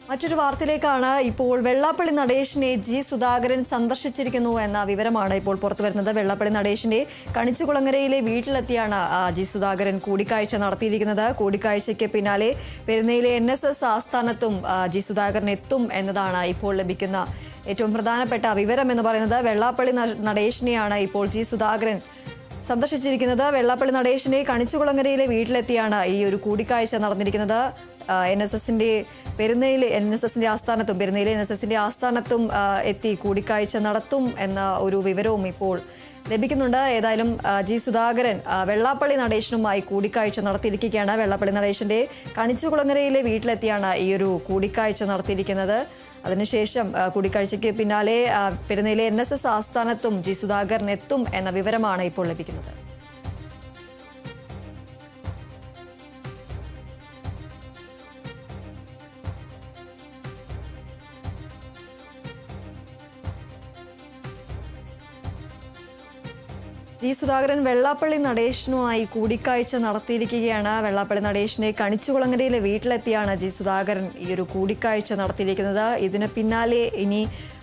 മറ്റൊരു വാർത്തയിലേക്കാണ് ഇപ്പോൾ വെള്ളാപ്പള്ളി നടേശനെ ജി സുധാകരൻ സന്ദർശിച്ചിരിക്കുന്നു എന്ന വിവരമാണ് ഇപ്പോൾ പുറത്തുവരുന്നത്. വെള്ളാപ്പള്ളി നടേശന്റെ കണിച്ചുകുളങ്ങരയിലെ വീട്ടിലെത്തിയാണ് ജി സുധാകരൻ കൂടിക്കാഴ്ച നടത്തിയിരിക്കുന്നത്. കൂടിക്കാഴ്ചയ്ക്ക് പിന്നാലെ പെരുന്നയിലെ NSS ആസ്ഥാനത്തും ജി സുധാകരൻ എത്തും എന്നതാണ് ഇപ്പോൾ ലഭിക്കുന്ന ഏറ്റവും പ്രധാനപ്പെട്ട വിവരം എന്ന് പറയുന്നത്. വെള്ളാപ്പള്ളി നടേശനെയാണ് ഇപ്പോൾ ജി സുധാകരൻ സന്ദർശിച്ചിരിക്കുന്നത്. വെള്ളാപ്പള്ളി നടേശനെ കണിച്ചുകുളങ്ങരയിലെ വീട്ടിലെത്തിയാണ് ഈ ഒരു കൂടിക്കാഴ്ച നടന്നിരിക്കുന്നത്. പെരുന്നയിലെ NSSന്റെ ആസ്ഥാനത്തും എത്തി കൂടിക്കാഴ്ച നടത്തും എന്ന ഒരു വിവരവും ഇപ്പോൾ ലഭിക്കുന്നുണ്ട്. ഏതായാലും ജി സുധാകരൻ വെള്ളാപ്പള്ളി നടേശനുമായി കൂടിക്കാഴ്ച നടത്തിയിരിക്കുകയാണ്. വെള്ളാപ്പള്ളി നടേശന്റെ കണിച്ചുകുളങ്ങരയിലെ വീട്ടിലെത്തിയാണ് ഈ ഒരു കൂടിക്കാഴ്ച നടത്തിയിരിക്കുന്നത്. അതിനുശേഷം കൂടിക്കാഴ്ചയ്ക്ക് പിന്നാലെ പെരുന്നയിലെ NSS ആസ്ഥാനത്തും ജി സുധാകരൻ എത്തും എന്ന വിവരമാണ് ഇപ്പോൾ ലഭിക്കുന്നത്. ജി സുധാകരൻ വെള്ളാപ്പള്ളി നടേശനുമായി കൂടിക്കാഴ്ച നടത്തിയിരിക്കുകയാണ്. വെള്ളാപ്പള്ളി നടേശനെ കണിച്ചുകുളങ്ങരയിലെ വീട്ടിലെത്തിയാണ് ജി സുധാകരൻ ഈ ഒരു കൂടിക്കാഴ്ച നടത്തിയിരിക്കുന്നത്. ഇതിന് പിന്നാലെ ഇനി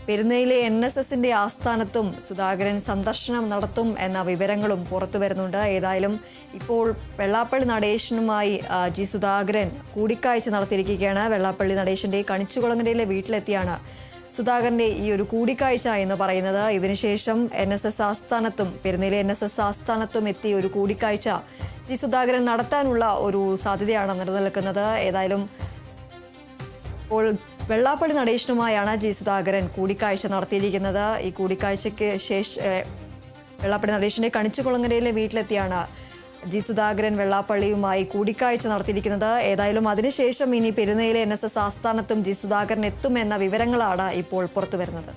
പെരുന്നയിലെ NSSന്റെ ആസ്ഥാനത്തും സുധാകരൻ സന്ദർശനം നടത്തും എന്ന വിവരങ്ങളും പുറത്തു വരുന്നുണ്ട്. ഏതായാലും ഇപ്പോൾ വെള്ളാപ്പള്ളി നടേശനുമായി ജി സുധാകരൻ കൂടിക്കാഴ്ച നടത്തിയിരിക്കുകയാണ്. വെള്ളാപ്പള്ളി നടേശന്റെ കണിച്ചുകുളങ്ങരയിലെ വീട്ടിലെത്തിയാണ് സുധാകരന്റെ ഈ ഒരു കൂടിക്കാഴ്ച എന്ന് പറയുന്നത്. ഇതിനുശേഷം പെരുന്നയിലെ NSS ആസ്ഥാനത്തും എത്തി ഒരു കൂടിക്കാഴ്ച ജി സുധാകരൻ നടത്താനുള്ള ഒരു സാധ്യതയാണ് നിലനിൽക്കുന്നത്. ഏതായാലും ഇപ്പോൾ വെള്ളാപ്പള്ളി നടേശനുമായാണ് ജി സുധാകരൻ കൂടിക്കാഴ്ച നടത്തിയിരിക്കുന്നത്. ഈ കൂടിക്കാഴ്ചയ്ക്ക് ശേഷം വെള്ളാപ്പള്ളി നടേശന്റെ കണിച്ചുകുളങ്ങരയിലെ വീട്ടിലെത്തിയാണ് ജി സുധാകരൻ വെള്ളാപ്പള്ളിയുമായി കൂടിക്കാഴ്ച നടത്തിയിരിക്കുന്നത്. ഏതായാലും അതിനുശേഷം ഇനി പെരുന്നയിലെ NSS ആസ്ഥാനത്തും ജി സുധാകരൻ എത്തുമെന്ന വിവരങ്ങളാണ് ഇപ്പോൾ പുറത്തുവരുന്നത്.